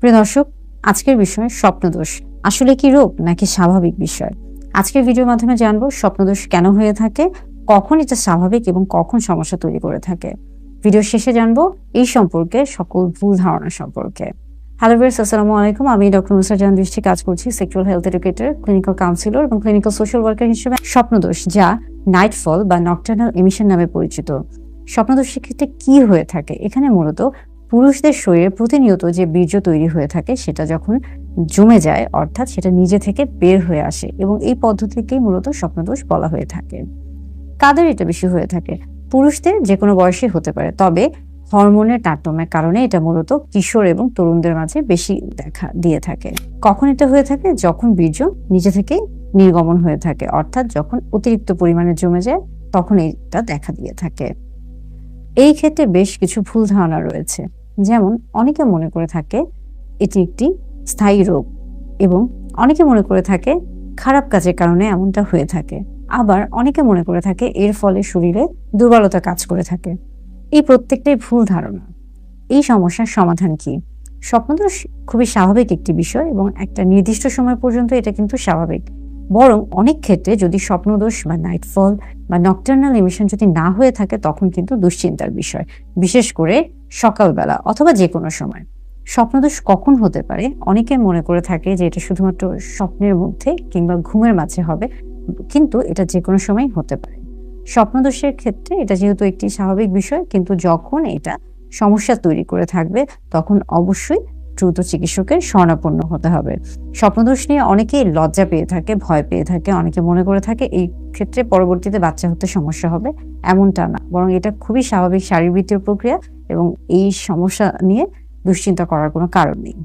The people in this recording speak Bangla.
প্রিয় দর্শক, আজকের বিষয় স্বপ্নদোষ আসলে কি রোগ নাকি স্বাভাবিক বিষয়। আজকের ভিডিওর মাধ্যমে জানবো স্বপ্নদোষ কেন হয়ে থাকে, কখন এটা স্বাভাবিক এবং কখন সমস্যা তৈরি করে থাকে। ভিডিওর শেষে জানবো এই সম্পর্কে সকল ভুল ধারণা সম্পর্কে। হ্যালো ভিউয়ার্স, আসসালামু আলাইকুম। আমি ডক্টর নুসরাত জাহান দৃষ্টি কাজ করছি sexual health educator, clinical councillor এবং ক্লিনিক্যাল সোশ্যাল ওয়ার্কার হিসেবে। স্বপ্নদোষ, যা নাইটফল বা নকটার্নাল এমিশন নামে পরিচিত, স্বপ্নদোষের ক্ষেত্রে কি হয়ে থাকে? এখানে মূলত পুরুষদের শরীরে প্রতিনিয়ত যে বীর্য তৈরি হয়ে থাকে সেটা যখন জমে যায়, অর্থাৎ সেটা নিজে থেকে বের হয়ে আসে, এবং এই পদ্ধতিকেই মূলত স্বপ্নদোষ বলা হয়ে থাকে। কাদের এটা বেশি হয়ে থাকে? পুরুষদের যে কোনো বয়সে হতে পারে, তবে হরমোনের তারতম্যের কারণে এটা মূলত কিশোর এবং তরুণদের মাঝে বেশি দেখা দিয়ে থাকে। কখন এটা হয়ে থাকে? যখন বীর্য নিজে থেকে নির্গমন হয়ে থাকে, অর্থাৎ যখন অতিরিক্ত পরিমাণে জমে যায় তখন এটা দেখা দিয়ে থাকে। এই ক্ষেত্রে বেশ কিছু ভুল ধারণা রয়েছে, যেমন অনেকে মনে করে থাকে এটি একটি স্থায়ী রোগ, এবং অনেকে মনে করে থাকে খারাপ কাজের কারণে এমনটা হয়ে থাকে। আবার অনেকে মনে করে থাকে এর ফলে শরীরে দুর্বলতা কাজ করে থাকে। এই প্রত্যেকটাই ভুল ধারণা। এই সমস্যার সমাধান কি? স্বপ্নদোষ খুবই স্বাভাবিক একটি বিষয়, এবং একটা নির্দিষ্ট সময় পর্যন্ত এটা কিন্তু স্বাভাবিক। বরং অনেক ক্ষেত্রে যদি স্বপ্নদোষ বা নাইটফল বা নকটার্নাল এমিশন যদি না হয়ে থাকে, তখন কিন্তু দুশ্চিন্তার বিষয়, বিশেষ করে সকালবেলা অথবা যে কোনো সময়। স্বপ্নদোষ কখন হতে পারে? অনেকে মনে করে থাকে যে এটা শুধুমাত্র স্বপ্নের মধ্যে কিংবা ঘুমের মাঝে হবে, কিন্তু এটা যে কোনো সময় হতে পারে। স্বপ্নদোষের ক্ষেত্রে এটা যেহেতু একটি স্বাভাবিক বিষয়, কিন্তু যখন এটা সমস্যা তৈরি করে থাকবে তখন অবশ্যই দ্রুত চিকিৎসকের শরণাপন্ন হতে হবে। স্বপ্নদোষ নিয়ে অনেকেই লজ্জা পেয়ে থাকে, ভয় পেয়ে থাকে, অনেকে মনে করে থাকে এই ক্ষেত্রে পরবর্তীতে বাচ্চা হতে সমস্যা হবে। এমনটা না, বরং এটা খুবই স্বাভাবিক শারীরবৃত্তীয় প্রক্রিয়া, এবং এই সমস্যা নিয়ে দুশ্চিন্তা করার কোনো কারণ নেই।